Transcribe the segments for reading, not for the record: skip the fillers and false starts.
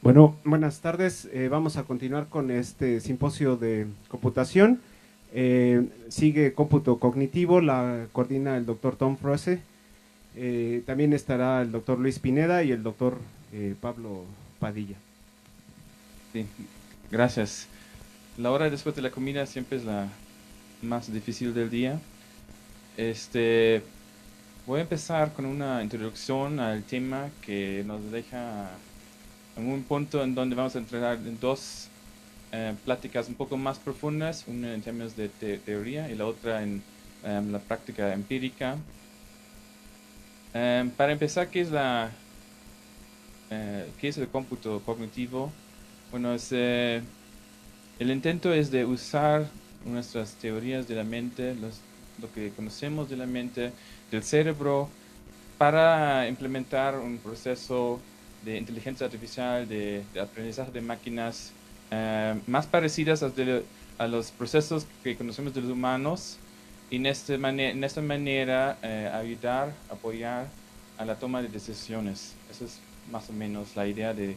Bueno, buenas tardes. Vamos a continuar con este simposio de computación. Sigue cómputo cognitivo, la coordina el doctor Tom Froese. También estará el doctor Luis Pineda y el doctor Pablo Padilla. Sí, gracias. La hora después de la comida siempre es la más difícil del día. Voy a empezar con una introducción al tema que nos deja en un punto en donde vamos a entrar en dos pláticas un poco más profundas, una en términos de teoría y la otra en la práctica empírica. Para empezar, ¿qué es el cómputo cognitivo? Bueno, el intento es de usar nuestras teorías de la mente, lo que conocemos de la mente, del cerebro, para implementar un proceso de inteligencia artificial, de aprendizaje de máquinas más parecidas a los procesos que conocemos de los humanos y en esta manera ayudar, apoyar a la toma de decisiones. Esa es más o menos la idea del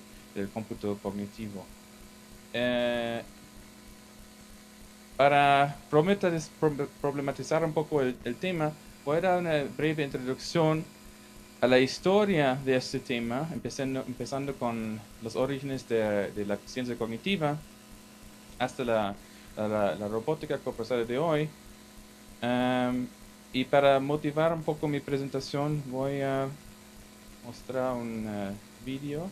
cómputo cognitivo. Para problematizar un poco el tema, voy a dar una breve introducción a la historia de este tema, empezando con los orígenes de la ciencia cognitiva hasta la robótica corporal de hoy. Y para motivar un poco mi presentación, voy a mostrar un vídeo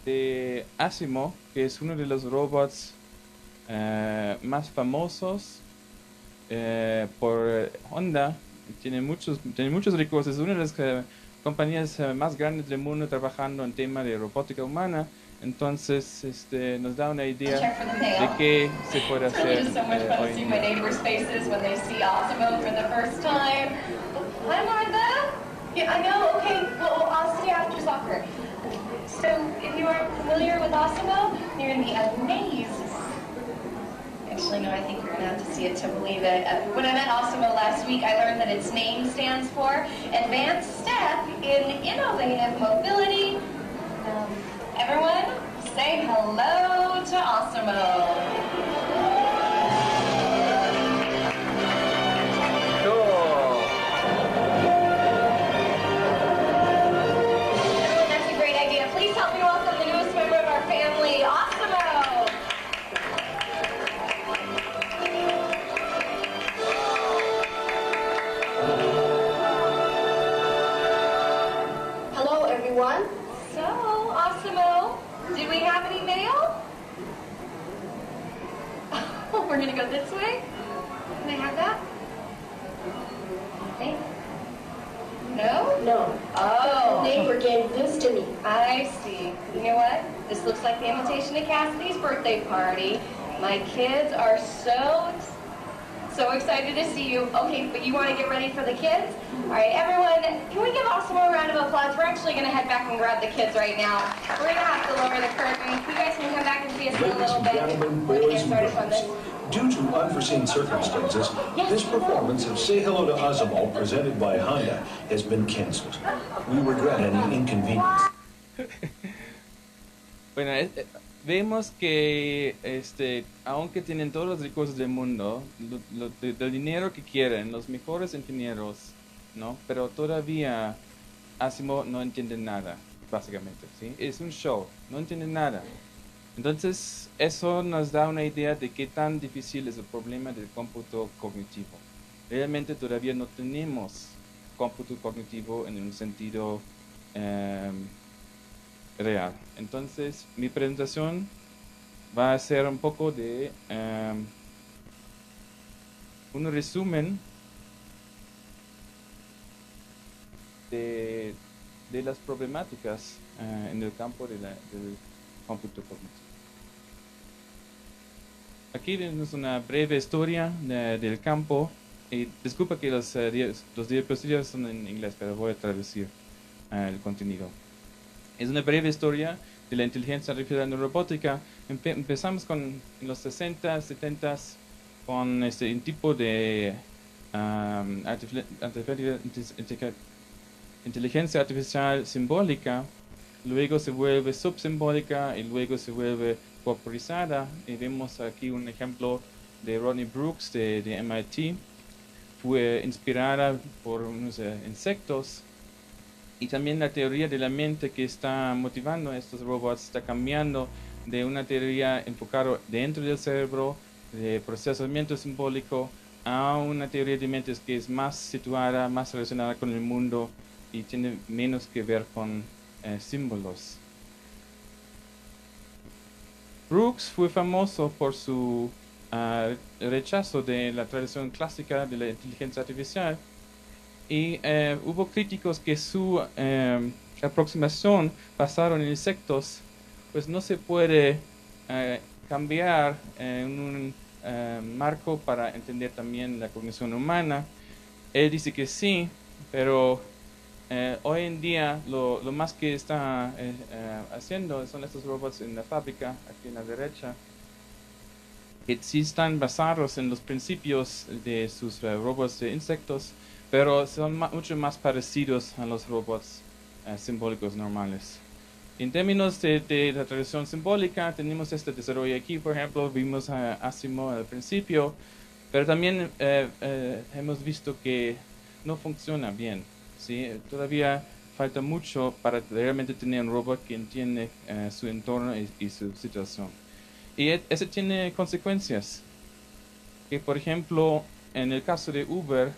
de Asimov, que es uno de los robots más famosos por Honda. Tiene muchos recursos. Es una de las compañías más grandes del mundo trabajando en tema de robótica humana. Entonces, nos da una idea de qué se puede hacer hoy en día. So, if you aren't familiar with Osimo, you're going to be amazed. Actually, no, I think you're going to have to see it to believe it. When I met Osimo last week, I learned that its name stands for Advanced Step in Innovative Mobility. Everyone, say hello to Osimo. We're going to go this way. Can I have that? Okay. No? No. Oh. The neighbor gave this to me. I see. You know what? This looks like the invitation to Cassidy's birthday party. My kids are so excited to see you. Okay, but you want to get ready for the kids? All right, everyone, can we give Osimo a round of applause? We're actually going to head back and grab the kids right now. We're going to have to lower the curtain. You guys can come back and see us in a little bit. We're going to get started on this. Due to unforeseen circumstances, this performance of Say Hello to Osimo, presented by Honda, has been canceled. We regret any inconvenience. Bueno, vemos que aunque tienen todos los recursos del mundo, del dinero que quieren, los mejores ingenieros, ¿no? Pero todavía Asimov no entiende nada, básicamente, ¿sí? Es un show, no entiende nada. Entonces, eso nos da una idea de qué tan difícil es el problema del cómputo cognitivo. Realmente todavía no tenemos cómputo cognitivo en un sentido real. Entonces, mi presentación va a ser un poco de un resumen de las problemáticas en el campo del cómputo cognitivo. Aquí tenemos una breve historia del campo. Y disculpa que los diapositivas son en inglés, pero voy a traducir el contenido. Es una breve historia de la inteligencia artificial en la robótica. Empezamos en los 60, 70 con un tipo de inteligencia artificial simbólica, luego se vuelve subsimbólica y luego se vuelve corporizada. Y vemos aquí un ejemplo de Rodney Brooks de MIT. Fue inspirada por unos insectos. Y también la teoría de la mente que está motivando a estos robots está cambiando de una teoría enfocada dentro del cerebro, de procesamiento simbólico, a una teoría de mentes que es más situada, más relacionada con el mundo y tiene menos que ver con símbolos. Brooks fue famoso por su rechazo de la tradición clásica de la inteligencia artificial y hubo críticos que su aproximación basada en insectos pues no se puede cambiar en un marco para entender también la cognición humana. Él dice que sí, pero hoy en día lo más que está haciendo son estos robots en la fábrica, aquí en la derecha, que sí están basados en los principios de sus robots de insectos, pero son mucho más parecidos a los robots simbólicos normales. En términos de la tradición simbólica, tenemos este desarrollo aquí, por ejemplo, vimos a Asimov al principio, pero también hemos visto que no funciona bien, ¿sí? Todavía falta mucho para realmente tener un robot que entiende su entorno y su situación. Y eso tiene consecuencias, que por ejemplo, en el caso de Uber,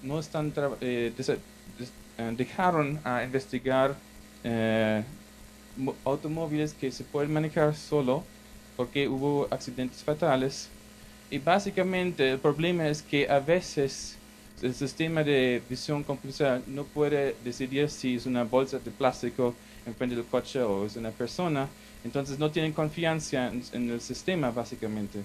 no están dejaron a investigar automóviles que se pueden manejar solo porque hubo accidentes fatales. Y básicamente el problema es que a veces el sistema de visión computacional no puede decidir si es una bolsa de plástico enfrente del coche o es una persona. Entonces no tienen confianza en el sistema básicamente.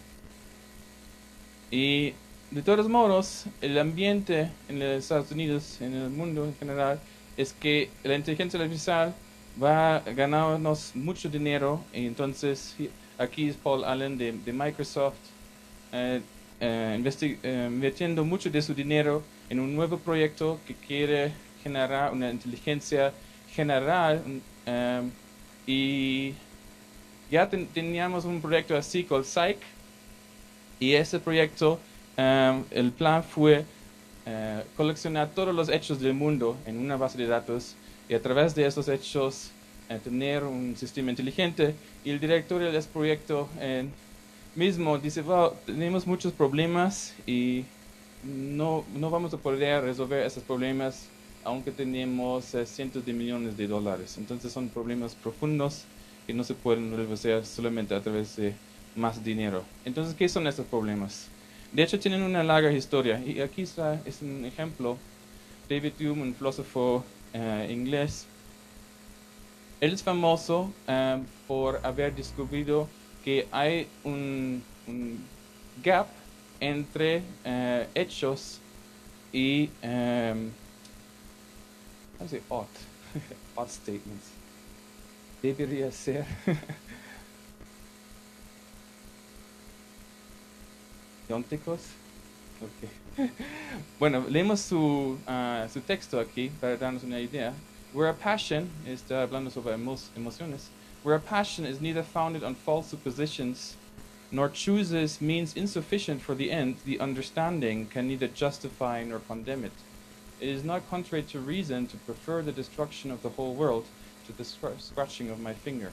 Y de todos modos, el ambiente en los Estados Unidos, en el mundo en general, es que la inteligencia artificial va a ganarnos mucho dinero. Y entonces aquí es Paul Allen de Microsoft invirtiendo mucho de su dinero en un nuevo proyecto que quiere generar una inteligencia general y ya teníamos un proyecto así called Psych y ese proyecto el plan fue coleccionar todos los hechos del mundo en una base de datos y a través de esos hechos tener un sistema inteligente. Y el director de ese proyecto mismo dice, well, tenemos muchos problemas y no vamos a poder resolver esos problemas aunque tenemos cientos de millones de dólares. Entonces son problemas profundos que no se pueden resolver solamente a través de más dinero. Entonces, ¿qué son estos problemas? De hecho, tienen una larga historia. Y aquí es un ejemplo. David Hume, un filósofo inglés, él es famoso por haber descubierto que hay un gap entre hechos y ¿cómo se dice? Ought statements. Debería ser Yónticos. Okay. Bueno, leemos su texto aquí para darnos una idea. Where a passion, está hablando sobre emociones, where a passion is neither founded on false suppositions nor chooses means insufficient for the end, the understanding can neither justify nor condemn it. It is not contrary to reason to prefer the destruction of the whole world to the scratching of my finger.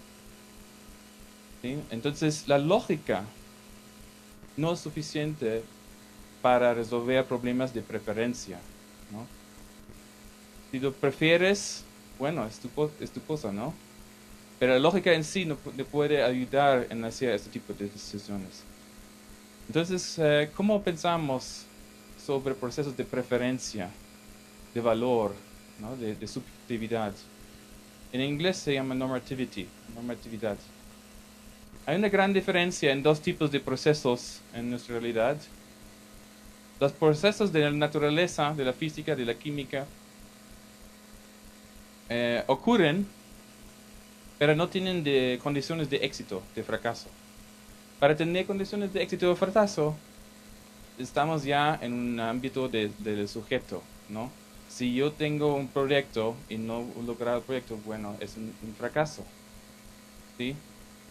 ¿Sí? Entonces, la lógica no es suficiente para resolver problemas de preferencia, ¿no? Si lo prefieres, bueno, es tu cosa, ¿no? Pero la lógica en sí no puede ayudar en hacer este tipo de decisiones. Entonces, ¿cómo pensamos sobre procesos de preferencia, de valor, ¿no? de subjetividad? En inglés se llama normatividad. Hay una gran diferencia en dos tipos de procesos en nuestra realidad. Los procesos de la naturaleza, de la física, de la química, ocurren, pero no tienen condiciones de éxito, de fracaso. Para tener condiciones de éxito o fracaso, estamos ya en un ámbito del sujeto, ¿no? si yo tengo un proyecto y no lograr el proyecto, bueno, es un fracaso, ¿sí?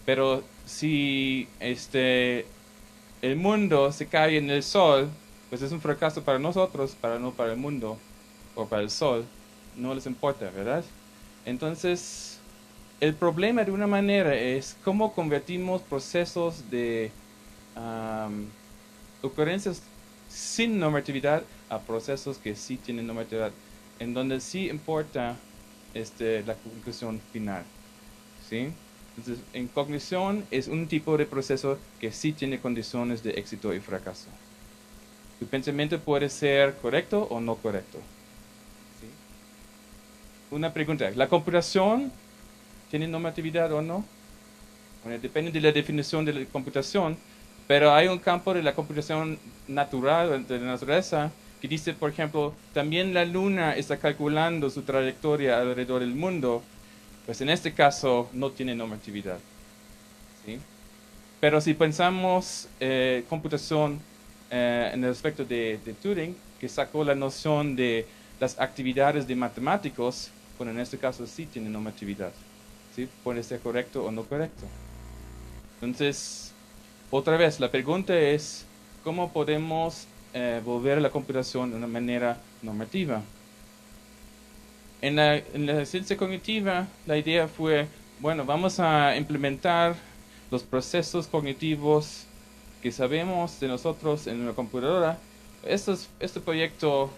Pero si el mundo se cae en el sol, pues es un fracaso para nosotros, no para el mundo o para el sol, no les importa, ¿verdad? Entonces, el problema de una manera es cómo convertimos procesos de ocurrencias sin normatividad a procesos que sí tienen normatividad, en donde sí importa la conclusión final, ¿sí? Entonces, en cognición es un tipo de proceso que sí tiene condiciones de éxito y fracaso. Tu pensamiento puede ser correcto o no correcto. ¿Sí? Una pregunta, ¿la computación tiene normatividad o no? Bueno, depende de la definición de la computación, pero hay un campo de la computación natural, de la naturaleza, que dice, por ejemplo, también la luna está calculando su trayectoria alrededor del mundo, pues en este caso no tiene normatividad, ¿sí? Pero si pensamos computación en el aspecto de Turing, que sacó la noción de las actividades de matemáticos, bueno, en este caso sí tiene normatividad, ¿sí? Puede ser correcto o no correcto. Entonces, otra vez, la pregunta es, ¿cómo podemos volver a la computación de una manera normativa? En la ciencia cognitiva, la idea fue, bueno, vamos a implementar los procesos cognitivos que sabemos de nosotros en una computadora. Este proyecto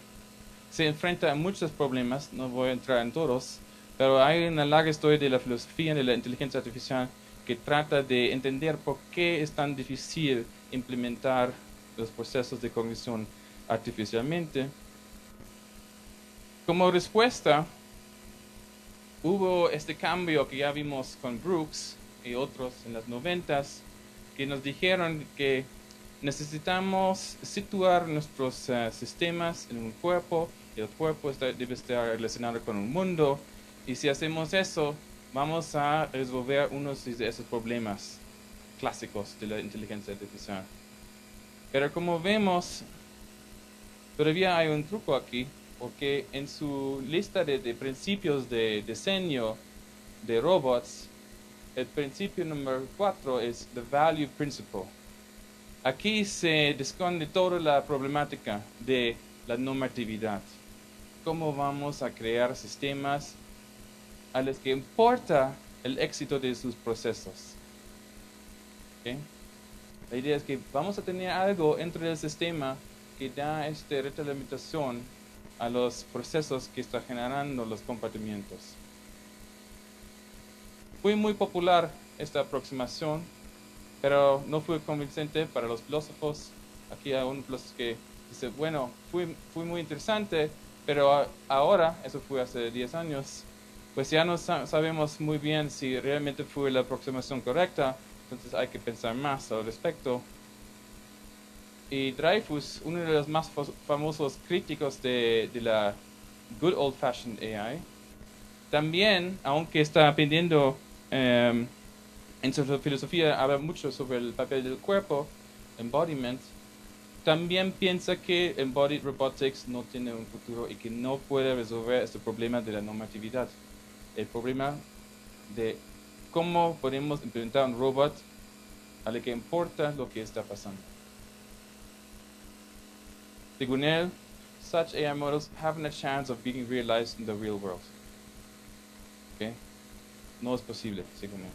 se enfrenta a muchos problemas, no voy a entrar en todos, pero hay una larga historia de la filosofía de la inteligencia artificial que trata de entender por qué es tan difícil implementar los procesos de cognición artificialmente. Como respuesta, hubo este cambio que ya vimos con Brooks y otros en las 90s, que nos dijeron que necesitamos situar nuestros sistemas en un cuerpo, y el cuerpo debe estar relacionado con un mundo, y si hacemos eso, vamos a resolver unos de esos problemas clásicos de la inteligencia artificial. Pero como vemos, todavía hay un truco aquí, porque en su lista de principios de diseño de robots, el principio número 4 es the value principle. Aquí se esconde toda la problemática de la normatividad. ¿Cómo vamos a crear sistemas a los que importa el éxito de sus procesos? ¿Okay? La idea es que vamos a tener algo dentro del sistema que da retroalimentación a los procesos que están generando los comportamientos. Fue muy popular esta aproximación, pero no fue convincente para los filósofos. Aquí hay un filósofo que dice, bueno, fue muy interesante, pero ahora, eso fue hace 10 años, pues ya no sabemos muy bien si realmente fue la aproximación correcta, entonces hay que pensar más al respecto. Y Dreyfus, uno de los más famosos críticos de la good old-fashioned AI, también, aunque está aprendiendo en su filosofía, habla mucho sobre el papel del cuerpo, embodiment, también piensa que embodied robotics no tiene un futuro y que no puede resolver este problema de la normatividad. El problema de cómo podemos implementar un robot a lo que importa lo que está pasando. Según él, such AI models haven't a chance of being realized in the real world. ¿Okay? No es posible, según él.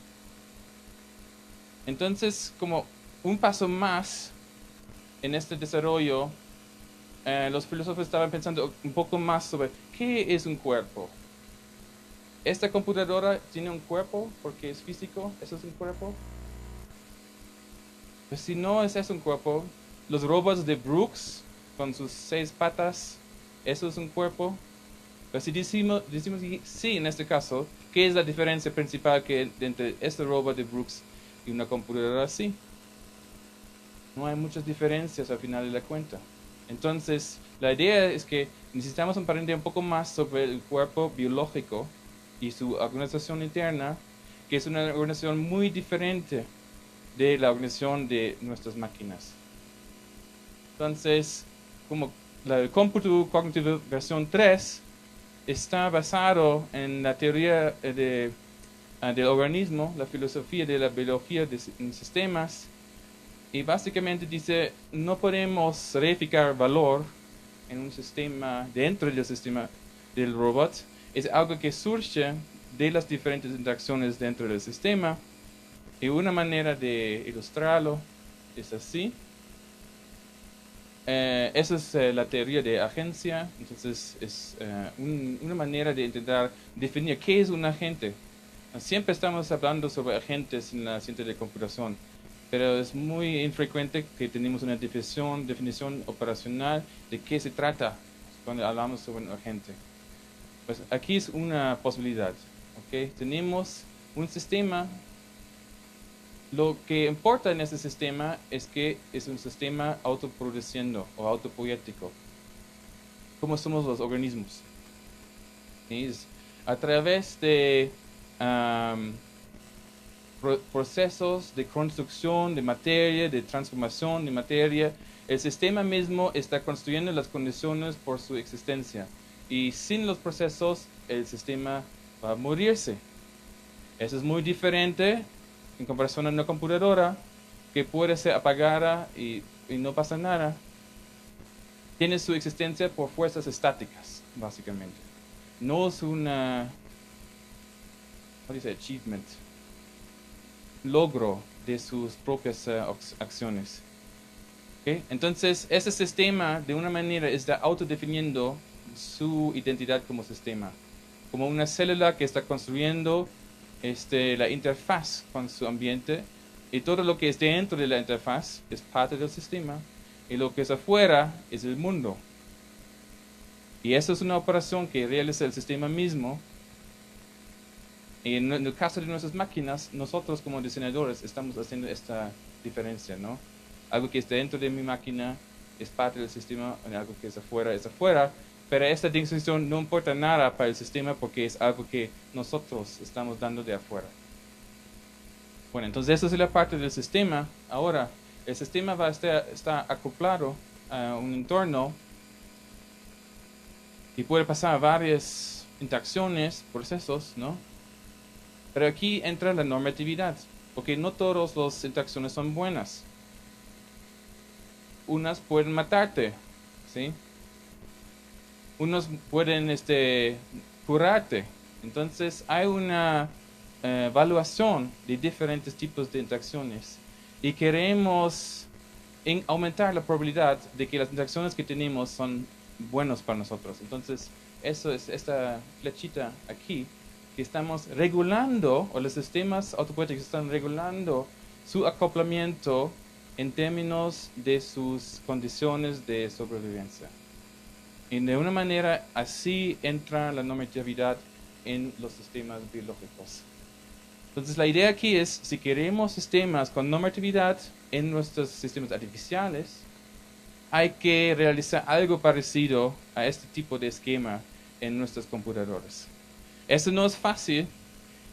Entonces, como un paso más en este desarrollo, los filósofos estaban pensando un poco más sobre qué es un cuerpo. ¿Esta computadora tiene un cuerpo porque es físico? ¿Eso es un cuerpo? Pues si no es eso un cuerpo, los robots de Brooks con sus 6 patas, ¿eso es un cuerpo? Pero si decimos sí en este caso, ¿qué es la diferencia principal entre este robot de Brooks y una computadora así? No hay muchas diferencias al final de la cuenta. Entonces, la idea es que necesitamos aprender un poco más sobre el cuerpo biológico y su organización interna, que es una organización muy diferente de la organización de nuestras máquinas. Entonces, como el cómputo cognitivo versión 3 está basado en la teoría del organismo, la filosofía de la biología en sistemas, y básicamente dice, no podemos reificar valor en un sistema, dentro del sistema del robot, es algo que surge de las diferentes interacciones dentro del sistema, y una manera de ilustrarlo es así. Esa es la teoría de agencia. Entonces es una manera de intentar definir qué es un agente. Siempre estamos hablando sobre agentes en la ciencia de computación, pero es muy infrecuente que tenemos una definición operacional de qué se trata cuando hablamos sobre un agente. Pues aquí es una posibilidad. ¿Okay? Tenemos un sistema. Lo que importa en este sistema es que es un sistema autoproduciendo o autopoético. ¿Cómo somos los organismos? Es a través de procesos de construcción de materia, de transformación de materia, el sistema mismo está construyendo las condiciones por su existencia. Y sin los procesos, el sistema va a morirse. Eso es muy diferente en comparación a una computadora que puede ser apagada y no pasa nada. Tiene su existencia por fuerzas estáticas, básicamente. No es una, ¿cómo dice? Achievement, logro de sus propias acciones. ¿Okay? Entonces, ese sistema, de una manera, está autodefiniendo su identidad como sistema. Como una célula que está construyendo la interfaz con su ambiente, y todo lo que es dentro de la interfaz es parte del sistema, y lo que es afuera es el mundo. Y eso es una operación que realiza el sistema mismo. Y en el caso de nuestras máquinas, nosotros como diseñadores estamos haciendo esta diferencia, ¿no? Algo que está dentro de mi máquina es parte del sistema, y algo que es afuera. Pero esta distinción no importa nada para el sistema porque es algo que nosotros estamos dando de afuera. Bueno, entonces esa es la parte del sistema. Ahora, el sistema va a estar acoplado a un entorno y puede pasar varias interacciones, procesos, ¿no? Pero aquí entra la normatividad, porque no todas las interacciones son buenas. Unas pueden matarte, ¿sí? Unos pueden curarte. Entonces hay una evaluación de diferentes tipos de interacciones y queremos aumentar la probabilidad de que las interacciones que tenemos son buenas para nosotros. Entonces eso es esta flechita aquí que estamos regulando, o los sistemas autopoéticos están regulando su acoplamiento en términos de sus condiciones de sobrevivencia. Y de una manera así entra la normatividad en los sistemas biológicos. Entonces la idea aquí es, si queremos sistemas con normatividad en nuestros sistemas artificiales, hay que realizar algo parecido a este tipo de esquema en nuestras computadoras. Eso no es fácil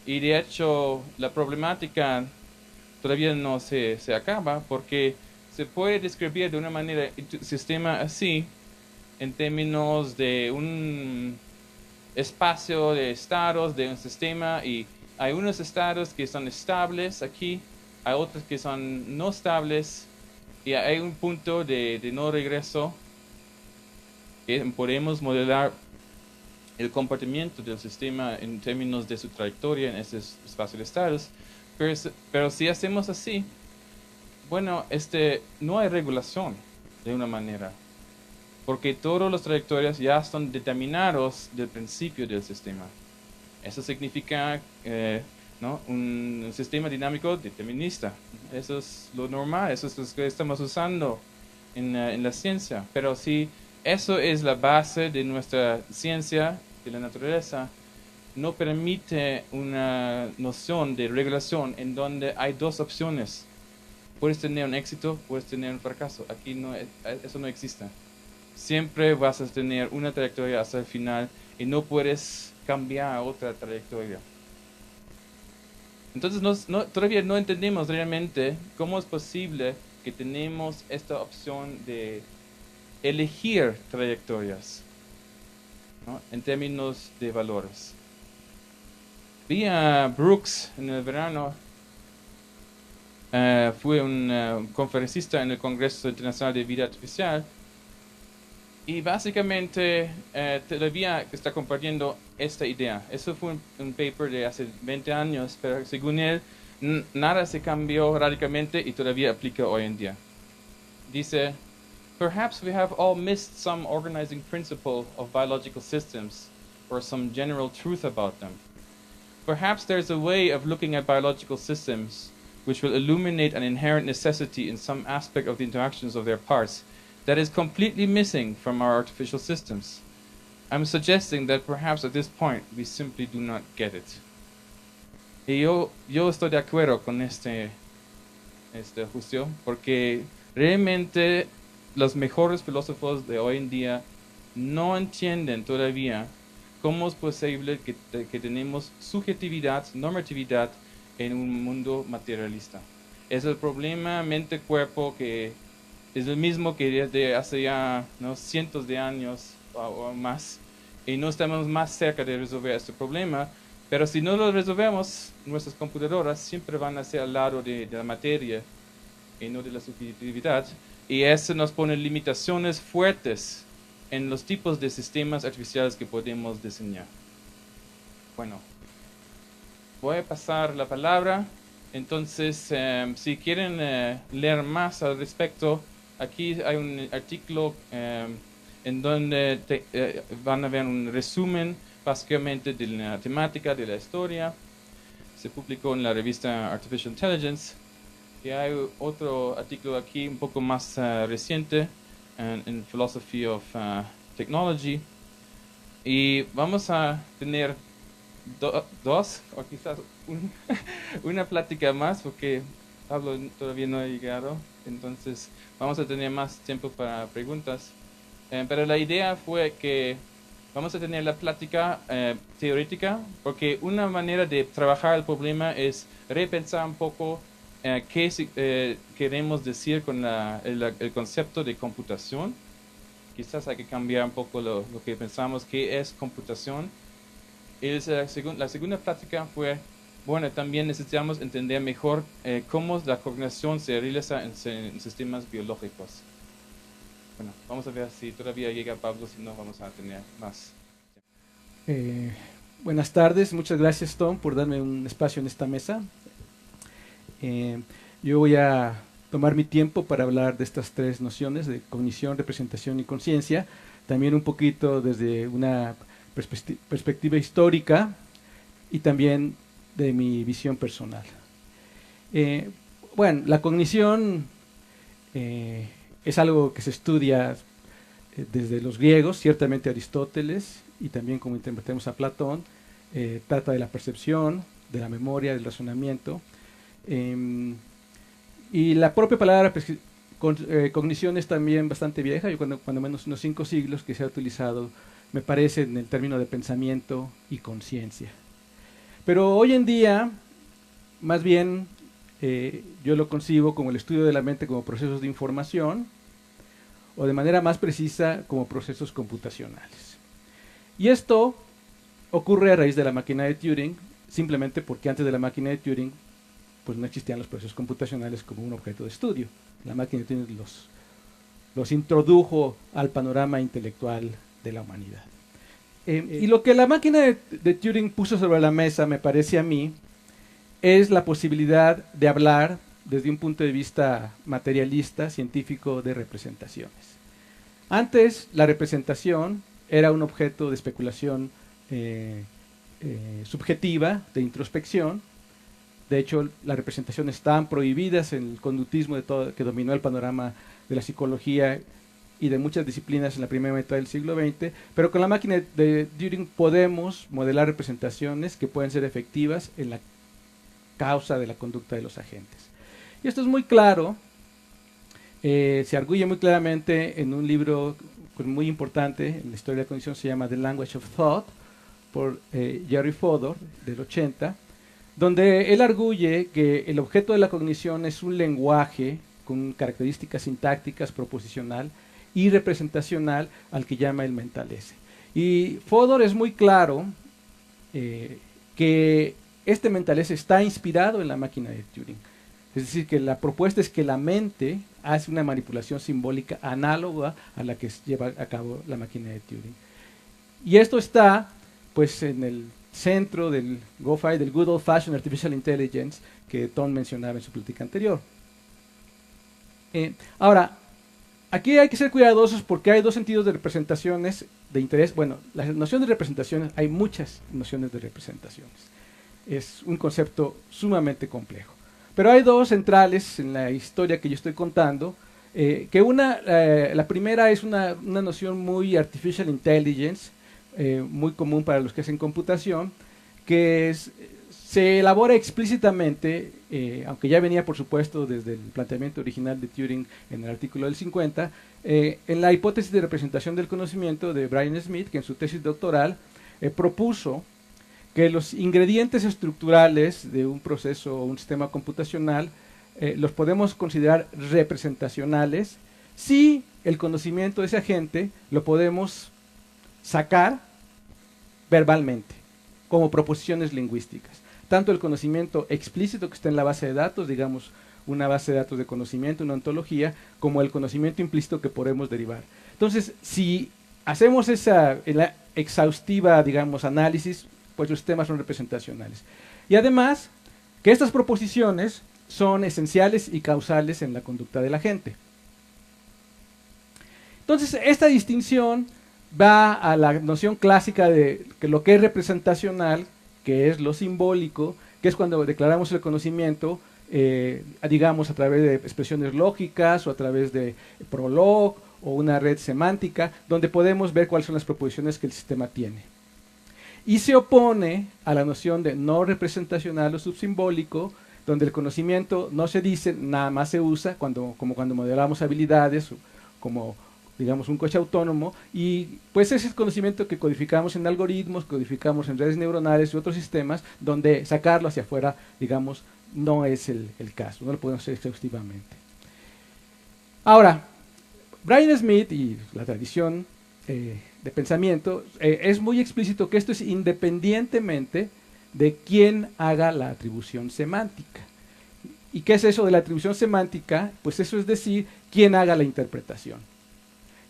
y de hecho la problemática todavía no se acaba porque se puede describir de una manera un sistema así en términos de un espacio de estados de un sistema, y hay unos estados que son estables aquí, hay otros que son no estables, y hay un punto de no regreso que podemos modelar el comportamiento del sistema en términos de su trayectoria en ese espacio de estados, pero si hacemos así, bueno, no hay regulación de una manera, porque todas las trayectorias ya están determinados del principio del sistema. Eso significa ¿no? un sistema dinámico determinista. Eso es lo normal, eso es lo que estamos usando en la ciencia. Pero si eso es la base de nuestra ciencia, de la naturaleza, no permite una noción de regulación en donde hay dos opciones. Puedes tener un éxito, puedes tener un fracaso. Aquí eso no existe. Siempre vas a tener una trayectoria hasta el final y no puedes cambiar a otra trayectoria. Entonces todavía no entendemos realmente cómo es posible que tenemos esta opción de elegir trayectorias, ¿no? En términos de valores. Vi a Brooks en el verano, fue un conferencista en el Congreso Internacional de Vida Artificial, y básicamente todavía está compartiendo esta idea. Eso fue un paper de hace 20 años, pero según él, nada se cambió radicalmente y todavía aplica hoy en día. Dice, perhaps we have all missed some organizing principle of biological systems or some general truth about them. Perhaps there's a way of looking at biological systems which will illuminate an inherent necessity in some aspect of the interactions of their parts that is completely missing from our artificial systems. I'm suggesting that perhaps at this point we simply do not get it. Y yo estoy de acuerdo con este juicio, porque realmente los mejores filósofos de hoy en día no entienden todavía cómo es posible que tenemos subjetividad, normatividad en un mundo materialista. Es el problema mente-cuerpo que es el mismo que desde hace ya, ¿no?, cientos de años o más, y no estamos más cerca de resolver este problema, pero si no lo resolvemos, nuestras computadoras siempre van a ser al lado de la materia y no de la subjetividad, y eso nos pone limitaciones fuertes en los tipos de sistemas artificiales que podemos diseñar. Bueno, voy a pasar la palabra. Entonces, si quieren leer más al respecto, aquí hay un artículo en donde van a ver un resumen básicamente de la temática, de la historia. Se publicó en la revista Artificial Intelligence. Y hay otro artículo aquí un poco más reciente en Philosophy of Technology. Y vamos a tener dos o quizás una plática más, porque Pablo todavía no ha llegado. Entonces vamos a tener más tiempo para preguntas. Pero la idea fue que vamos a tener la plática teórica, porque una manera de trabajar el problema es repensar un poco qué queremos decir con el concepto de computación. Quizás hay que cambiar un poco lo que pensamos que es computación. La segunda plática fue, bueno, también necesitamos entender mejor cómo la cognición se realiza en sistemas biológicos. Bueno, vamos a ver si todavía llega Pablo, si no vamos a tener más. Buenas tardes, muchas gracias Tom por darme un espacio en esta mesa. Yo voy a tomar mi tiempo para hablar de estas tres nociones de cognición, representación y conciencia, también un poquito desde una perspectiva histórica y también de mi visión personal. Bueno, la cognición es algo que se estudia desde los griegos, ciertamente Aristóteles, y también como interpretamos a Platón, trata de la percepción, de la memoria, del razonamiento. Y la propia palabra cognición es también bastante vieja, yo cuando menos unos 5 siglos que se ha utilizado, me parece, en el término de pensamiento y conciencia. Pero hoy en día, más bien, yo lo concibo como el estudio de la mente como procesos de información, o de manera más precisa, como procesos computacionales. Y esto ocurre a raíz de la máquina de Turing, simplemente porque antes de la máquina de Turing, pues no existían los procesos computacionales como un objeto de estudio. La máquina de Turing los introdujo al panorama intelectual de la humanidad. Y lo que la máquina de Turing puso sobre la mesa, me parece a mí, es la posibilidad de hablar desde un punto de vista materialista, científico, de representaciones. Antes, la representación era un objeto de especulación subjetiva, de introspección. De hecho, las representaciones estaban prohibidas en el conductismo que dominó el panorama de la psicología y de muchas disciplinas en la primera mitad del siglo XX, pero con la máquina de Turing podemos modelar representaciones que pueden ser efectivas en la causa de la conducta de los agentes. Y esto es muy claro, se arguye muy claramente en un libro muy importante en la historia de la cognición, se llama The Language of Thought, por Jerry Fodor, del 80, donde él arguye que el objeto de la cognición es un lenguaje con características sintácticas proposicional y representacional al que llama el mental S. Y Fodor es muy claro que este mental S está inspirado en la máquina de Turing. Es decir, que la propuesta es que la mente hace una manipulación simbólica análoga a la que lleva a cabo la máquina de Turing. Y esto está pues en el centro del GOFAI, del Good Old Fashioned Artificial Intelligence, que Tom mencionaba en su plática anterior. Ahora, aquí hay que ser cuidadosos porque hay dos sentidos de representaciones de interés. Bueno, la noción de representaciones, hay muchas nociones de representaciones. Es un concepto sumamente complejo. Pero hay dos centrales en la historia que yo estoy contando, que la primera es una noción muy artificial intelligence, muy común para los que hacen computación, que se elabora explícitamente, aunque ya venía por supuesto desde el planteamiento original de Turing en el artículo del 50, en la hipótesis de representación del conocimiento de Brian Smith, que en su tesis doctoral propuso que los ingredientes estructurales de un proceso o un sistema computacional los podemos considerar representacionales si el conocimiento de ese agente lo podemos sacar verbalmente, como proposiciones lingüísticas. Tanto el conocimiento explícito que está en la base de datos, digamos una base de datos de conocimiento, una ontología, como el conocimiento implícito que podemos derivar. Entonces, si hacemos esa exhaustiva, digamos, análisis, pues los sistemas son representacionales. Y además, que estas proposiciones son esenciales y causales en la conducta de la gente. Entonces, esta distinción va a la noción clásica de que lo que es representacional, que es lo simbólico, que es cuando declaramos el conocimiento, digamos, a través de expresiones lógicas o a través de Prolog o una red semántica, donde podemos ver cuáles son las proposiciones que el sistema tiene. Y se opone a la noción de no representacional o subsimbólico, donde el conocimiento no se dice, nada más se usa, como cuando modelamos habilidades, como digamos un coche autónomo, y pues ese es el conocimiento que codificamos en algoritmos, codificamos en redes neuronales y otros sistemas, donde sacarlo hacia afuera, digamos, no es el caso, no lo podemos hacer exhaustivamente. Ahora, Brian Smith y la tradición de pensamiento es muy explícito que esto es independientemente de quién haga la atribución semántica. ¿Y qué es eso de la atribución semántica? Pues eso es decir, quién haga la interpretación.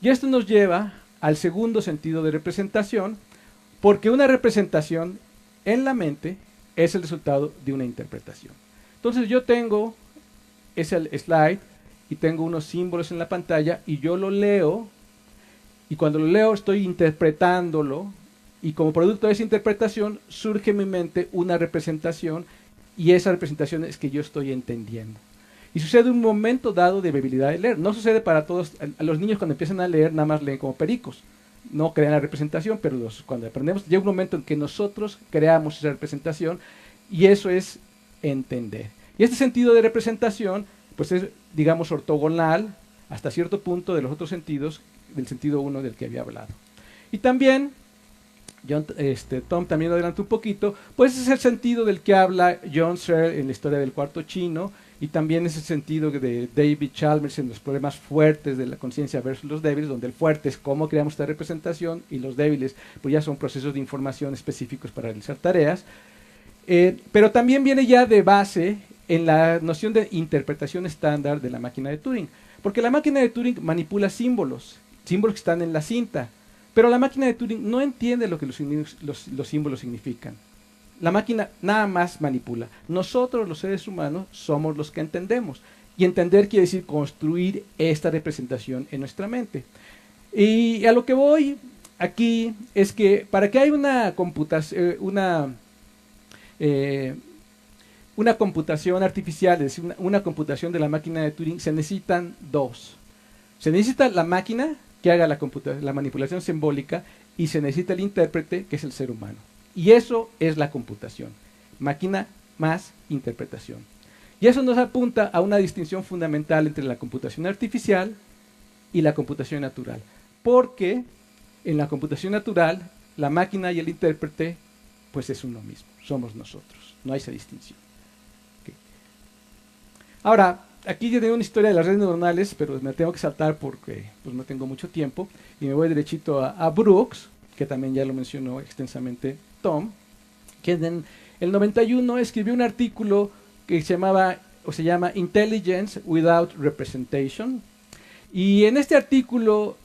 Y esto nos lleva al segundo sentido de representación, porque una representación en la mente es el resultado de una interpretación. Entonces yo tengo ese slide y tengo unos símbolos en la pantalla y yo lo leo, y cuando lo leo estoy interpretándolo, y como producto de esa interpretación surge en mi mente una representación, y esa representación es que yo estoy entendiendo. Y sucede un momento dado de habilidad de leer. No sucede para todos. A los niños cuando empiezan a leer nada más leen como pericos. No crean la representación, pero cuando aprendemos llega un momento en que nosotros creamos esa representación y eso es entender. Y este sentido de representación pues es, digamos, ortogonal hasta cierto punto de los otros sentidos, del sentido 1 del que había hablado. Y también, Tom también lo adelantó un poquito, pues es el sentido del que habla John Searle en la historia del cuarto chino, y también ese sentido de David Chalmers en los problemas fuertes de la conciencia versus los débiles, donde el fuerte es cómo creamos esta representación y los débiles pues ya son procesos de información específicos para realizar tareas. Pero también viene ya de base en la noción de interpretación estándar de la máquina de Turing, porque la máquina de Turing manipula símbolos que están en la cinta, pero la máquina de Turing no entiende lo que los símbolos significan. La máquina nada más manipula. Nosotros, los seres humanos, somos los que entendemos. Y entender quiere decir construir esta representación en nuestra mente. Y a lo que voy aquí es que para que haya una computación artificial, es decir, una computación de la máquina de Turing, se necesitan dos. Se necesita la máquina que haga la manipulación simbólica y se necesita el intérprete, que es el ser humano. Y eso es la computación, máquina más interpretación. Y eso nos apunta a una distinción fundamental entre la computación artificial y la computación natural. Porque en la computación natural, la máquina y el intérprete, pues es uno mismo, somos nosotros, no hay esa distinción. Okay. Ahora, aquí ya tengo una historia de las redes neuronales, pero me tengo que saltar porque pues, no tengo mucho tiempo. Y me voy derechito a Brooks, que también ya lo mencionó extensamente Tom, que en el 91 escribió un artículo que se llama Intelligence Without Representation. Y en este artículo,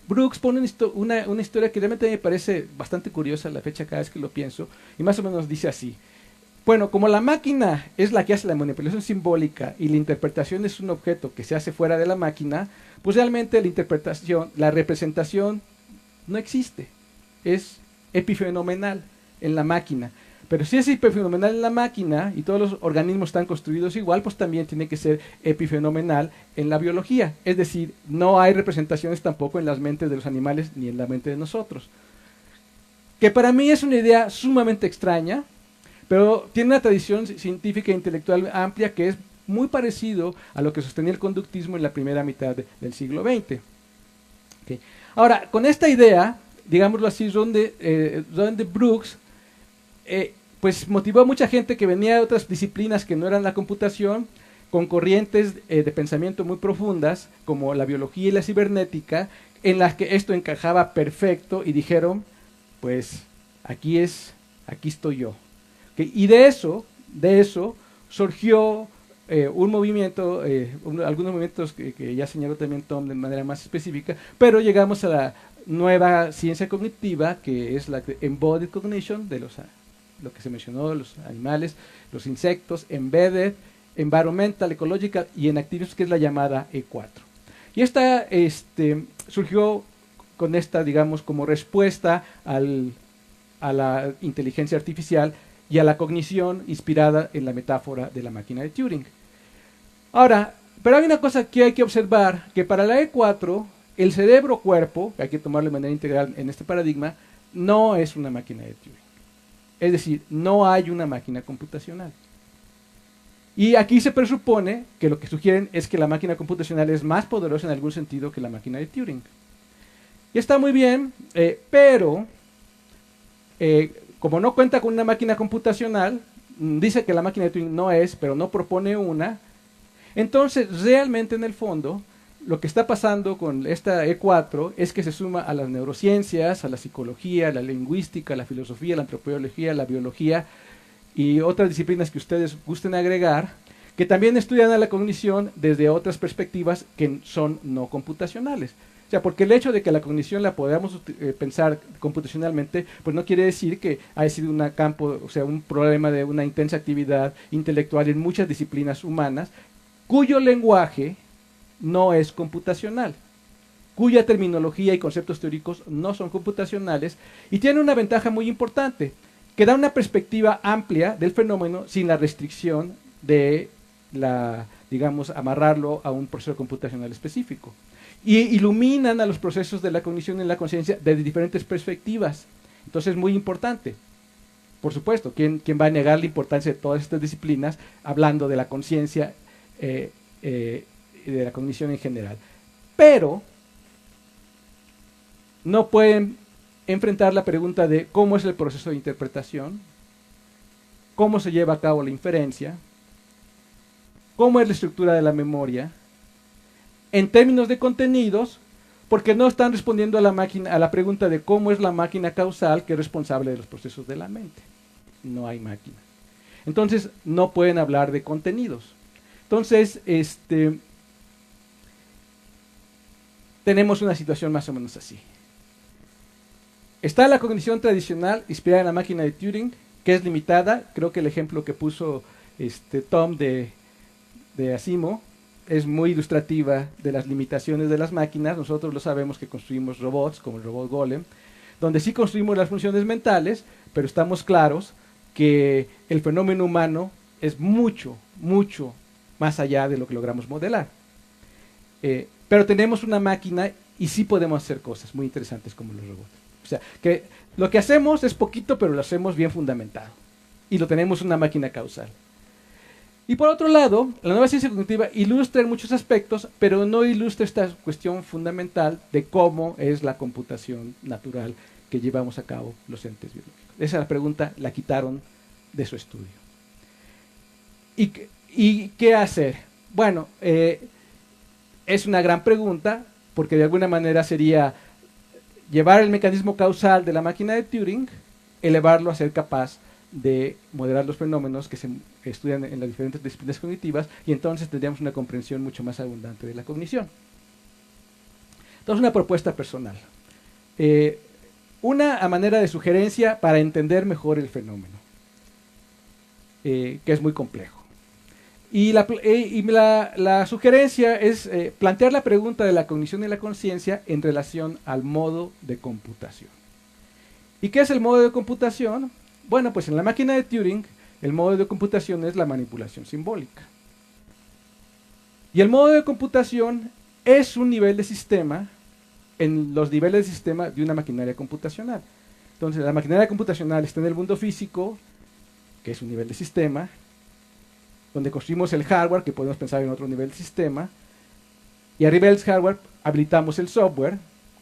Brooks pone una historia que realmente me parece bastante curiosa a la fecha cada vez que lo pienso, y más o menos dice así. Bueno, como la máquina es la que hace la manipulación simbólica y la interpretación es un objeto que se hace fuera de la máquina, pues realmente la representación no existe, es epifenomenal en la máquina. Pero si es epifenomenal en la máquina y todos los organismos están construidos igual, pues también tiene que ser epifenomenal en la biología. Es decir, no hay representaciones tampoco en las mentes de los animales ni en la mente de nosotros. Que para mí es una idea sumamente extraña, pero tiene una tradición científica e intelectual amplia que es muy parecido a lo que sostenía el conductismo en la primera mitad del siglo XX. Okay. Ahora, con esta idea, digámoslo así, donde Brooks pues motivó a mucha gente que venía de otras disciplinas que no eran la computación, con corrientes de pensamiento muy profundas, como la biología y la cibernética, en las que esto encajaba perfecto y dijeron, pues aquí estoy yo. ¿Okay? Y de eso surgió un movimiento, algunos movimientos que ya señaló también Tom de manera más específica, pero llegamos a la nueva ciencia cognitiva, que es la Embodied Cognition, de lo que se mencionó, los animales, los insectos, Embedded, Environmental, Ecological y en Activism, que es la llamada E4. Y esta surgió con esta, digamos, como respuesta a la inteligencia artificial y a la cognición inspirada en la metáfora de la máquina de Turing. Ahora, pero hay una cosa que hay que observar, que para la E4, el cerebro-cuerpo, que hay que tomarlo de manera integral en este paradigma, no es una máquina de Turing. Es decir, no hay una máquina computacional. Y aquí se presupone que lo que sugieren es que la máquina computacional es más poderosa en algún sentido que la máquina de Turing. Y está muy bien, pero como no cuenta con una máquina computacional, dice que la máquina de Turing no es, pero no propone una. Entonces, realmente en el fondo, lo que está pasando con esta E4 es que se suma a las neurociencias, a la psicología, a la lingüística, a la filosofía, a la antropología, a la biología y otras disciplinas que ustedes gusten agregar, que también estudian a la cognición desde otras perspectivas que son no computacionales. O sea, porque el hecho de que la cognición la podamos pensar computacionalmente, pues no quiere decir que haya sido un problema de una intensa actividad intelectual en muchas disciplinas humanas, cuyo lenguaje no es computacional, cuya terminología y conceptos teóricos no son computacionales, y tiene una ventaja muy importante, que da una perspectiva amplia del fenómeno sin la restricción de amarrarlo a un proceso computacional específico. Y iluminan a los procesos de la cognición y la conciencia desde diferentes perspectivas. Entonces es muy importante. Por supuesto, ¿quién va a negar la importancia de todas estas disciplinas hablando de la conciencia y de la cognición en general? Pero no pueden enfrentar la pregunta de cómo es el proceso de interpretación, cómo se lleva a cabo la inferencia, cómo es la estructura de la memoria, en términos de contenidos, porque no están respondiendo a la pregunta de cómo es la máquina causal que es responsable de los procesos de la mente. No hay máquina. Entonces, no pueden hablar de contenidos. Entonces, tenemos una situación más o menos así. Está la cognición tradicional inspirada en la máquina de Turing, que es limitada. Creo que el ejemplo que puso Tom de Asimov es muy ilustrativa de las limitaciones de las máquinas. Nosotros lo sabemos que construimos robots, como el robot Golem, donde sí construimos las funciones mentales, pero estamos claros que el fenómeno humano es mucho, mucho más allá de lo que logramos modelar. Pero tenemos una máquina y sí podemos hacer cosas muy interesantes como los robots. O sea, que lo que hacemos es poquito, pero lo hacemos bien fundamentado. Y lo tenemos una máquina causal. Y por otro lado, la nueva ciencia cognitiva ilustra en muchos aspectos, pero no ilustra esta cuestión fundamental de cómo es la computación natural que llevamos a cabo los entes biológicos. Esa pregunta la quitaron de su estudio. ¿Y qué hacer? Bueno, es una gran pregunta, porque de alguna manera sería llevar el mecanismo causal de la máquina de Turing, elevarlo a ser capaz de moderar los fenómenos que se estudian en las diferentes disciplinas cognitivas, y entonces tendríamos una comprensión mucho más abundante de la cognición. Entonces, una propuesta personal. Una a manera de sugerencia para entender mejor el fenómeno, que es muy complejo. Y la sugerencia es plantear la pregunta de la cognición y la conciencia en relación al modo de computación. ¿Y qué es el modo de computación? Bueno, pues en la máquina de Turing, el modo de computación es la manipulación simbólica. Y el modo de computación es un nivel de sistema en los niveles de sistema de una maquinaria computacional. Entonces, la maquinaria computacional está en el mundo físico, que es un nivel de sistema, donde construimos el hardware, que podemos pensar en otro nivel de sistema, y arriba del hardware habilitamos el software,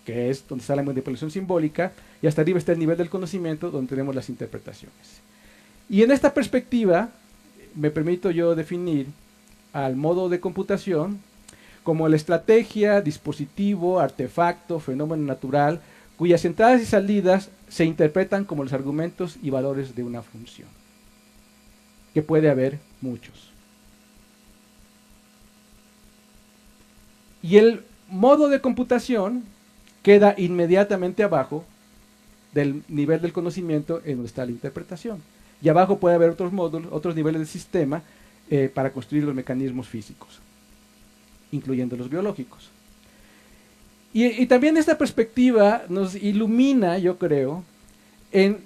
que es donde está la manipulación simbólica, y hasta arriba está el nivel del conocimiento, donde tenemos las interpretaciones. Y en esta perspectiva, me permito yo definir al modo de computación como la estrategia, dispositivo, artefacto, fenómeno natural, cuyas entradas y salidas se interpretan como los argumentos y valores de una función, que puede haber muchos. Y el modo de computación queda inmediatamente abajo del nivel del conocimiento en donde está la interpretación. Y abajo puede haber otros módulos, otros niveles del sistema para construir los mecanismos físicos, incluyendo los biológicos. Y también esta perspectiva nos ilumina, yo creo, en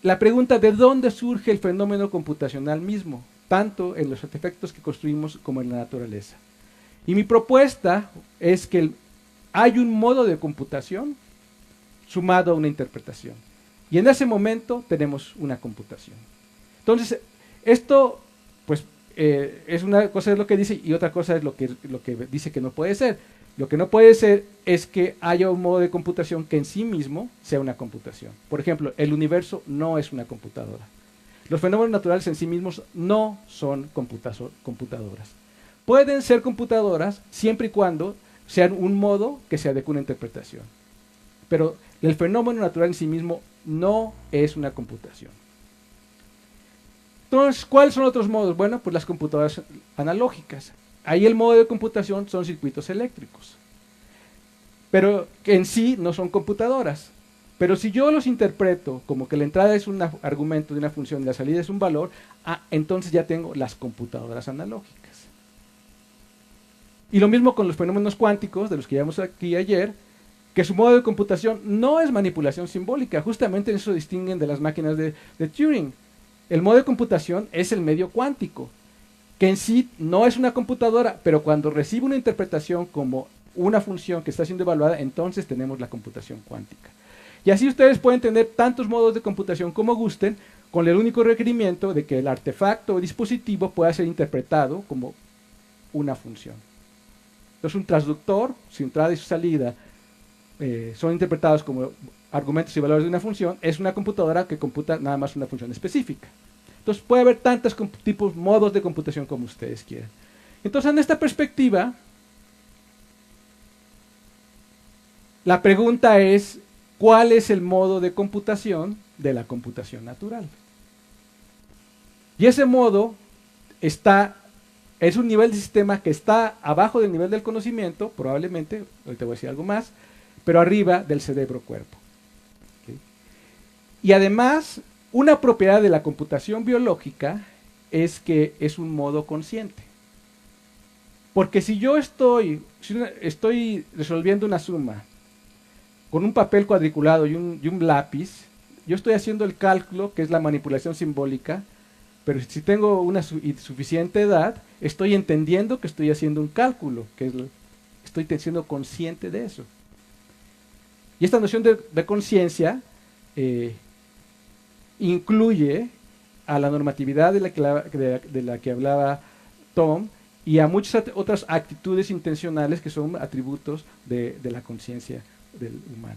la pregunta de dónde surge el fenómeno computacional mismo, tanto en los artefactos que construimos como en la naturaleza. Y mi propuesta es que hay un modo de computación sumado a una interpretación. Y en ese momento tenemos una computación. Entonces, esto, pues, es una cosa es lo que dice y otra cosa es lo que dice que no puede ser. Lo que no puede ser es que haya un modo de computación que en sí mismo sea una computación. Por ejemplo, el universo no es una computadora. Los fenómenos naturales en sí mismos no son computadoras. Pueden ser computadoras siempre y cuando sean un modo que se adecue a una interpretación. Pero el fenómeno natural en sí mismo no es una computación. Entonces, ¿cuáles son otros modos? Bueno, pues las computadoras analógicas. Ahí el modo de computación son circuitos eléctricos, pero que en sí no son computadoras. Pero si yo los interpreto como que la entrada es un argumento de una función y la salida es un valor, entonces ya tengo las computadoras analógicas. Y lo mismo con los fenómenos cuánticos, de los que llevamos aquí ayer, que su modo de computación no es manipulación simbólica, justamente eso distinguen de las máquinas de Turing. El modo de computación es el medio cuántico, que en sí no es una computadora, pero cuando recibe una interpretación como una función que está siendo evaluada, entonces tenemos la computación cuántica. Y así ustedes pueden tener tantos modos de computación como gusten, con el único requerimiento de que el artefacto o dispositivo pueda ser interpretado como una función. Entonces, un transductor, su entrada y su salida son interpretados como argumentos y valores de una función, es una computadora que computa nada más una función específica. Entonces puede haber tantos modos de computación como ustedes quieran. Entonces, en esta perspectiva, la pregunta es, ¿cuál es el modo de computación de la computación natural? Y ese modo es un nivel de sistema que está abajo del nivel del conocimiento, probablemente, ahorita voy a decir algo más, pero arriba del cerebro-cuerpo. ¿Okay? Y además, una propiedad de la computación biológica es que es un modo consciente. Porque si yo estoy resolviendo una suma con un papel cuadriculado y un lápiz, yo estoy haciendo el cálculo, que es la manipulación simbólica, pero si tengo una suficiente edad, estoy entendiendo que estoy haciendo un cálculo, estoy siendo consciente de eso. Y esta noción de conciencia incluye a la normatividad de la que hablaba Tom y a muchas otras actitudes intencionales que son atributos de la conciencia humana.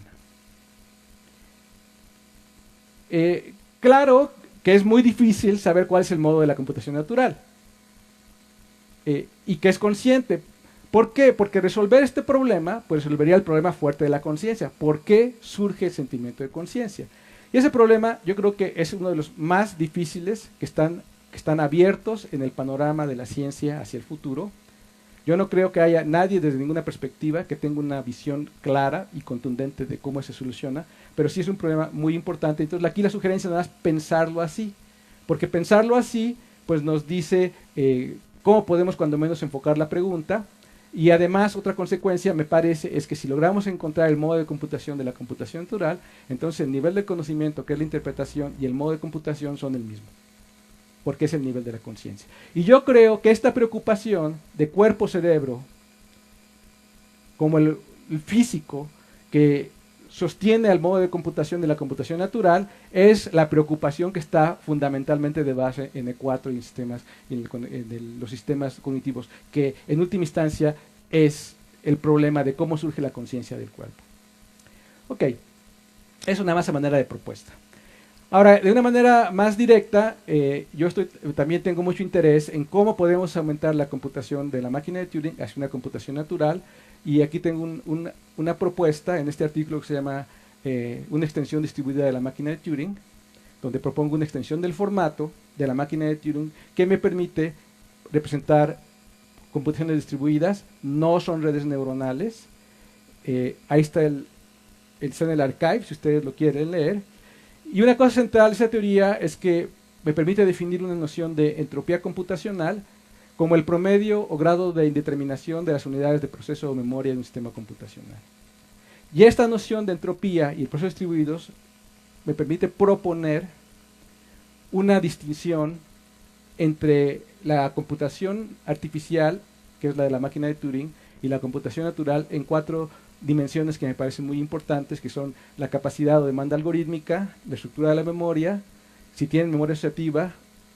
Claro que es muy difícil saber cuál es el modo de la computación natural. y que es consciente. ¿Por qué? Porque resolver este problema, pues resolvería el problema fuerte de la conciencia. ¿Por qué surge el sentimiento de conciencia? Y ese problema yo creo que es uno de los más difíciles que están abiertos en el panorama de la ciencia hacia el futuro. Yo no creo que haya nadie desde ninguna perspectiva que tenga una visión clara y contundente de cómo se soluciona, pero sí es un problema muy importante. Entonces aquí la sugerencia no es pensarlo así, porque pensarlo así pues nos dice cómo podemos cuando menos enfocar la pregunta. Y además otra consecuencia me parece es que si logramos encontrar el modo de computación de la computación natural, entonces el nivel de conocimiento, que es la interpretación, y el modo de computación son el mismo, porque es el nivel de la conciencia. Y yo creo que esta preocupación de cuerpo-cerebro, como el físico que sostiene al modo de computación de la computación natural, es la preocupación que está fundamentalmente de base en E4 y en los sistemas cognitivos, que en última instancia es el problema de cómo surge la conciencia del cuerpo. Ok, es una más a manera de propuesta. Ahora, de una manera más directa, también tengo mucho interés en cómo podemos aumentar la computación de la máquina de Turing hacia una computación natural, y aquí tengo una propuesta en este artículo que se llama una extensión distribuida de la máquina de Turing, donde propongo una extensión del formato de la máquina de Turing que me permite representar computaciones distribuidas, no son redes neuronales. Ahí está está en el archive, si ustedes lo quieren leer. Y una cosa central de esa teoría es que me permite definir una noción de entropía computacional como el promedio o grado de indeterminación de las unidades de proceso o memoria de un sistema computacional. Y esta noción de entropía y el proceso distribuidos me permite proponer una distinción entre la computación artificial, que es la de la máquina de Turing, y la computación natural en 4 dimensiones que me parecen muy importantes, que son la capacidad o demanda algorítmica, la estructura de la memoria, si tienen memoria asociativa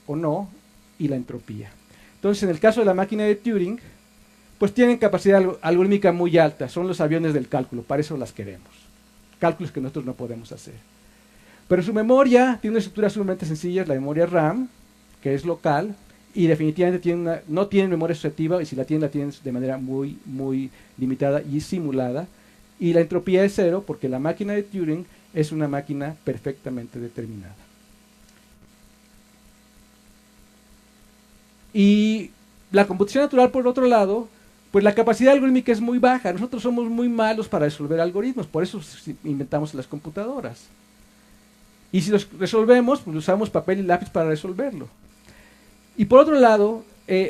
o no, y la entropía. Entonces, en el caso de la máquina de Turing, pues tienen capacidad algorítmica muy alta, son los aviones del cálculo, para eso las queremos. Cálculos que nosotros no podemos hacer. Pero su memoria tiene una estructura sumamente sencilla, la memoria RAM, que es local, y definitivamente no tienen memoria asociativa, y si la tienen de manera muy, muy limitada y simulada. Y la entropía es 0, porque la máquina de Turing es una máquina perfectamente determinada. Y la computación natural, por otro lado, pues la capacidad algorítmica es muy baja. Nosotros somos muy malos para resolver algoritmos, por eso inventamos las computadoras. Y si los resolvemos, pues usamos papel y lápiz para resolverlo. Y por otro lado,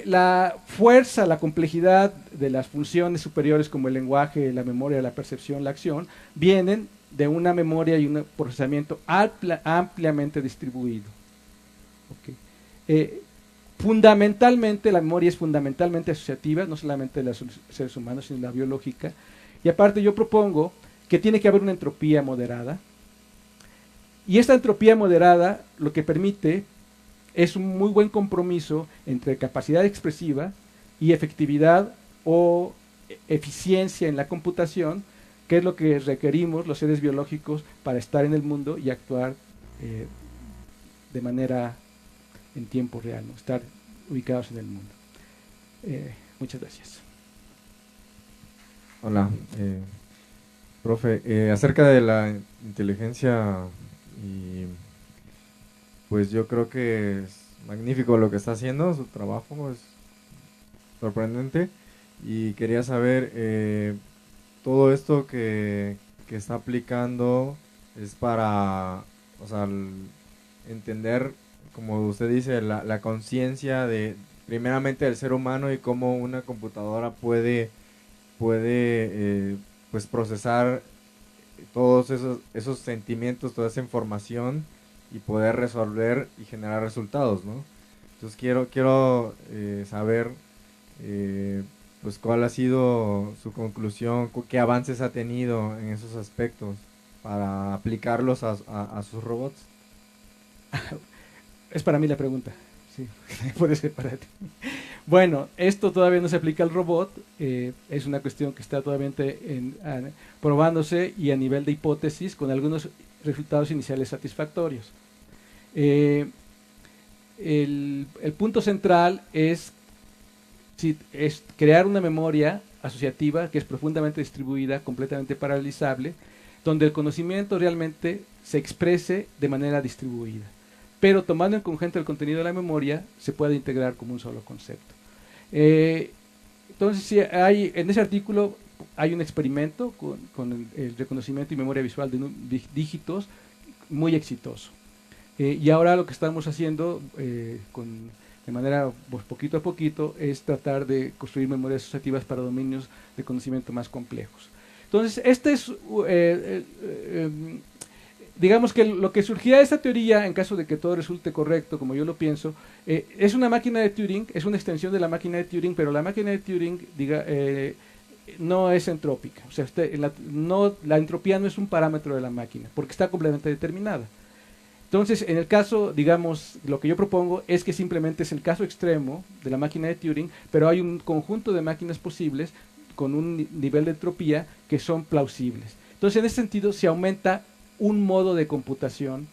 la fuerza, la complejidad de las funciones superiores como el lenguaje, la memoria, la percepción, la acción, vienen de una memoria y un procesamiento ampliamente distribuido. Okay. Fundamentalmente, la memoria es fundamentalmente asociativa, no solamente de los seres humanos, sino la biológica. Y aparte yo propongo que tiene que haber una entropía moderada. Y esta entropía moderada lo que permite es un muy buen compromiso entre capacidad expresiva y efectividad o eficiencia en la computación, que es lo que requerimos los seres biológicos para estar en el mundo y actuar de manera en tiempo real, ¿no? Estar ubicados en el mundo. Muchas gracias. Hola, profe, acerca de la inteligencia, y pues yo creo que es magnífico lo que está haciendo, su trabajo es sorprendente, y quería saber, todo esto que está aplicando es para, o sea, entender, como usted dice, la conciencia de primeramente del ser humano y cómo una computadora puede pues procesar todos esos sentimientos, toda esa información y poder resolver y generar resultados, ¿no? Entonces quiero saber pues cuál ha sido su conclusión, qué avances ha tenido en esos aspectos para aplicarlos a sus robots. Es para mí la pregunta, sí, puede ser para ti. Bueno, esto todavía no se aplica al robot, es una cuestión que está todavía probándose y a nivel de hipótesis con algunos resultados iniciales satisfactorios. El punto central es Sí, es crear una memoria asociativa que es profundamente distribuida, completamente paralizable, donde el conocimiento realmente se exprese de manera distribuida, pero tomando en conjunto el contenido de la memoria se puede integrar como un solo concepto. Entonces, sí, en ese artículo hay un experimento con el reconocimiento y memoria visual de dígitos muy exitoso. Y ahora lo que estamos haciendo de manera pues, poquito a poquito es tratar de construir memorias asociativas para dominios de conocimiento más complejos. Entonces, este es, digamos que lo que surgirá de esta teoría, en caso de que todo resulte correcto, como yo lo pienso, es una máquina de Turing, es una extensión de la máquina de Turing, pero la máquina de Turing, no es entrópica. O sea, la entropía no es un parámetro de la máquina, porque está completamente determinada. Entonces, en el caso, digamos, lo que yo propongo es que simplemente es el caso extremo de la máquina de Turing, pero hay un conjunto de máquinas posibles con un nivel de entropía que son plausibles. Entonces, en ese sentido, se aumenta un modo de computación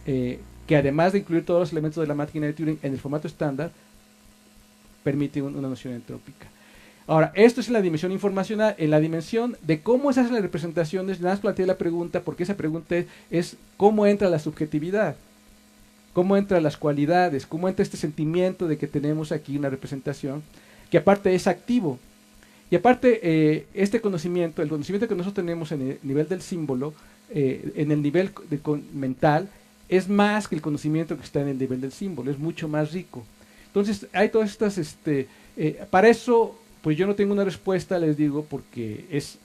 que además de incluir todos los elementos de la máquina de Turing en el formato estándar, permite una noción entrópica. Ahora, esto es en la dimensión informacional. En la dimensión de cómo se hacen las representaciones, nada más planteé la pregunta, porque esa pregunta es cómo entra la subjetividad, cómo entran las cualidades, cómo entra este sentimiento de que tenemos aquí una representación, que aparte es activo. Y aparte, este conocimiento, el conocimiento que nosotros tenemos en el nivel del símbolo, en el nivel mental, es más que el conocimiento que está en el nivel del símbolo, es mucho más rico. Entonces, hay todas estas, para eso, pues yo no tengo una respuesta, les digo, porque es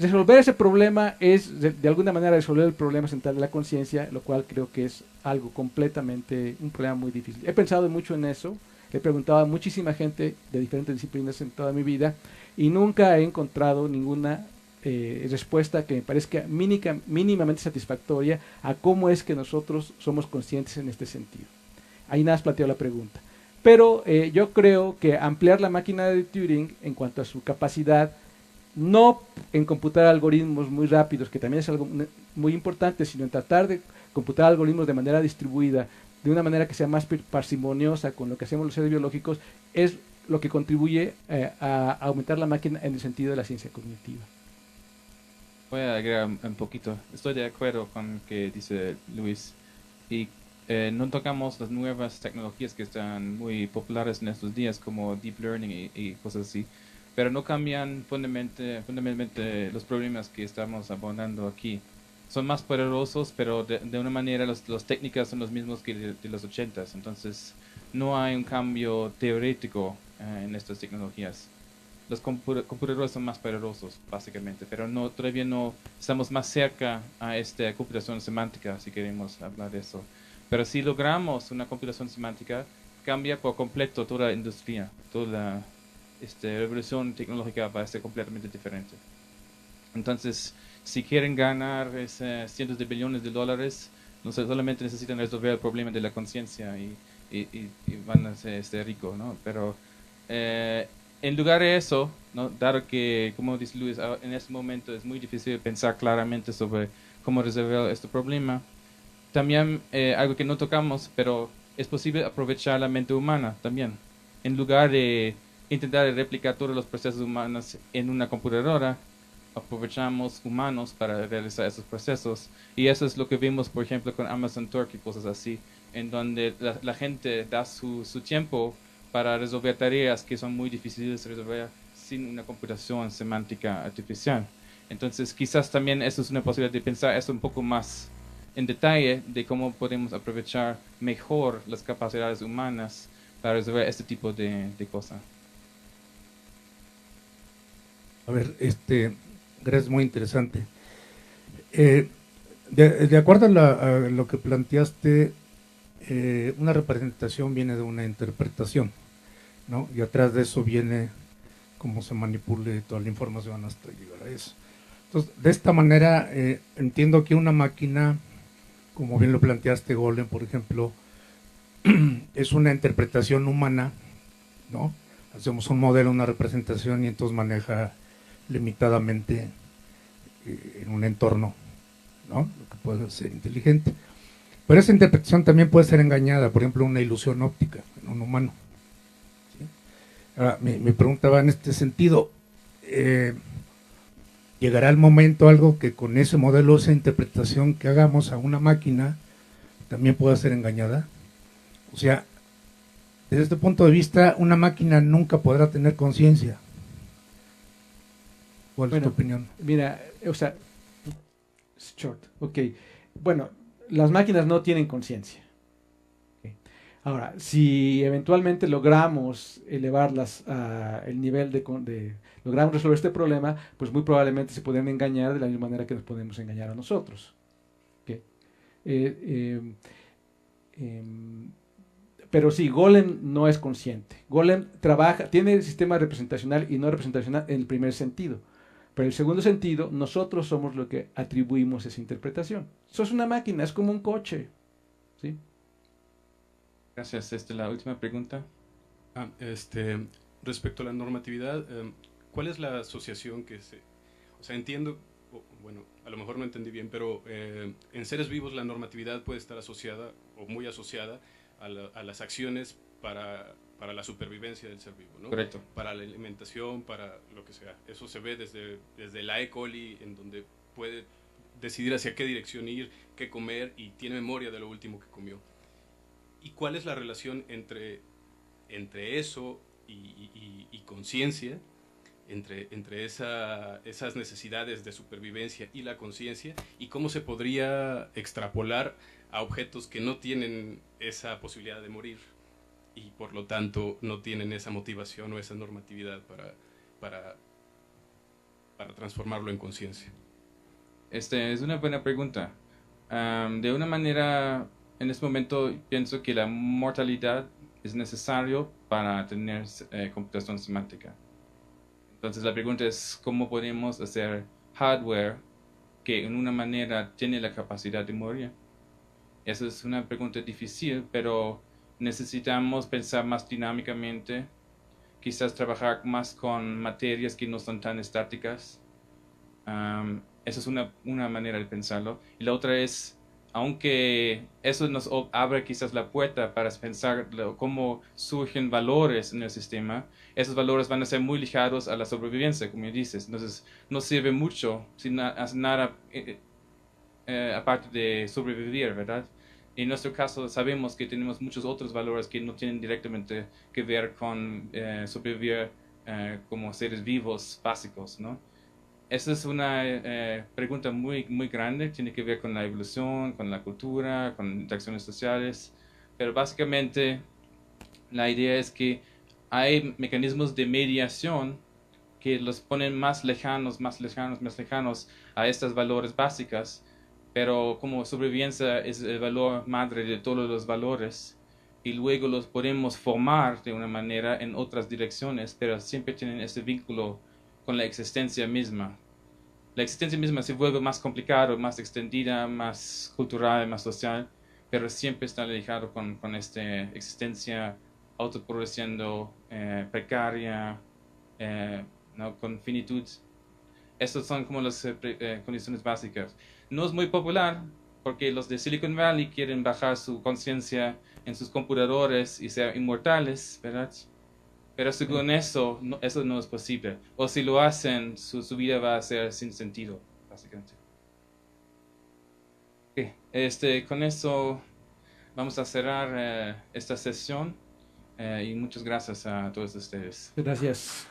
resolver ese problema es de alguna manera resolver el problema central de la conciencia, lo cual creo que es algo completamente, un problema muy difícil. He pensado mucho en eso, he preguntado a muchísima gente de diferentes disciplinas en toda mi vida y nunca he encontrado ninguna respuesta que me parezca mínimamente satisfactoria a cómo es que nosotros somos conscientes en este sentido. Ahí nada más planteo la pregunta. Pero yo creo que ampliar la máquina de Turing en cuanto a su capacidad, no en computar algoritmos muy rápidos, que también es algo muy importante, sino en tratar de computar algoritmos de manera distribuida, de una manera que sea más parsimoniosa con lo que hacemos los seres biológicos, es lo que contribuye a aumentar la máquina en el sentido de la ciencia cognitiva. Voy a agregar un poquito. Estoy de acuerdo con lo que dice Luis. Y no tocamos las nuevas tecnologías que están muy populares en estos días, como Deep Learning y cosas así, pero no cambian fundamentalmente los problemas que estamos abordando aquí. Son más poderosos, pero de una manera las técnicas son los mismos que de los 80s, entonces no hay un cambio teórico en estas tecnologías. Los computadores son más poderosos, básicamente, pero todavía no estamos más cerca a esta computación semántica, si queremos hablar de eso. Pero si logramos una computación semántica, cambia por completo toda la industria, toda la revolución tecnológica va a ser completamente diferente. Entonces, si quieren ganar cientos de billones de dólares, no solamente necesitan resolver el problema de la conciencia y van a ser ricos, ¿no? Pero en lugar de eso, ¿no? Dado que, como dice Luis, en este momento es muy difícil pensar claramente sobre cómo resolver este problema, también algo que no tocamos, pero es posible aprovechar la mente humana también. En lugar de intentar replicar todos los procesos humanos en una computadora, aprovechamos humanos para realizar esos procesos. Y eso es lo que vimos, por ejemplo, con Amazon Turk y cosas así, en donde la gente da su tiempo para resolver tareas que son muy difíciles de resolver sin una computación semántica artificial. Entonces, quizás también eso es una posibilidad de pensar eso un poco más en detalle de cómo podemos aprovechar mejor las capacidades humanas para resolver este tipo de cosas. A ver, gracias, muy interesante. De acuerdo a lo que planteaste, una representación viene de una interpretación, ¿no? Y atrás de eso viene cómo se manipule toda la información hasta llegar a eso. Entonces, de esta manera, entiendo que una máquina, como bien lo planteaste, Golem, por ejemplo, es una interpretación humana, ¿no? Hacemos un modelo, una representación y entonces maneja limitadamente en un entorno, ¿no? Lo que puede ser inteligente. Pero esa interpretación también puede ser engañada, por ejemplo, una ilusión óptica en un humano. ¿Sí? Ahora, mi pregunta va en este sentido. Llegará el momento algo que con ese modelo, esa interpretación que hagamos a una máquina, también pueda ser engañada. O sea, desde este punto de vista, una máquina nunca podrá tener conciencia. ¿Cuál es tu opinión? Mira, o sea, short, ok. Bueno, las máquinas no tienen conciencia. Okay. Ahora, si eventualmente logramos elevarlas a el nivel logramos resolver este problema, pues muy probablemente se pueden engañar de la misma manera que nos podemos engañar a nosotros. Okay. Pero sí, Golem no es consciente. Golem tiene el sistema representacional y no representacional en el primer sentido. Pero en el segundo sentido, nosotros somos lo que atribuimos esa interpretación. Eso es una máquina, es como un coche. ¿Sí? Gracias. La última pregunta. Respecto a la normatividad, ¿cuál es la asociación que se... O sea, entiendo, bueno, a lo mejor no entendí bien, pero en seres vivos la normatividad puede estar asociada o muy asociada a las acciones para la supervivencia del ser vivo, ¿no? Correcto. Para la alimentación, para lo que sea. Eso se ve desde la E. coli, en donde puede decidir hacia qué dirección ir, qué comer, y tiene memoria de lo último que comió. ¿Y cuál es la relación entre eso y conciencia, entre esas necesidades de supervivencia y la conciencia, y cómo se podría extrapolar a objetos que no tienen esa posibilidad de morir y por lo tanto no tienen esa motivación o esa normatividad para transformarlo en conciencia? Es una buena pregunta. De una manera, en este momento pienso que la mortalidad es necesario para tener computación semántica. Entonces la pregunta es cómo podemos hacer hardware que en una manera tiene la capacidad de morir. Esa es una pregunta difícil, pero necesitamos pensar más dinámicamente, quizás trabajar más con materias que no son tan estáticas. Esa es una manera de pensarlo. Y la otra es, aunque eso nos abre quizás la puerta para pensar cómo surgen valores en el sistema, esos valores van a ser muy ligados a la sobrevivencia, como dices. Entonces, no sirve mucho si no hace nada aparte de sobrevivir, ¿verdad? En nuestro caso sabemos que tenemos muchos otros valores que no tienen directamente que ver con sobrevivir como seres vivos básicos, ¿no? Esa es una pregunta muy, muy grande, tiene que ver con la evolución, con la cultura, con interacciones sociales, pero básicamente la idea es que hay mecanismos de mediación que los ponen más lejanos a estos valores básicos, pero como sobrevivencia es el valor madre de todos los valores, y luego los podemos formar de una manera en otras direcciones, pero siempre tienen ese vínculo con la existencia misma. La existencia misma se vuelve más complicada, más extendida, más cultural, más social, pero siempre está ligado con esta existencia autoproduciendo, precaria, ¿no? Con finitud. Estas son como las condiciones básicas. No es muy popular porque los de Silicon Valley quieren bajar su conciencia en sus computadores y ser inmortales, ¿verdad? Pero según eso no es posible. O si lo hacen, su vida va a ser sin sentido, básicamente. Okay. Con eso vamos a cerrar esta sesión y muchas gracias a todos ustedes. Gracias.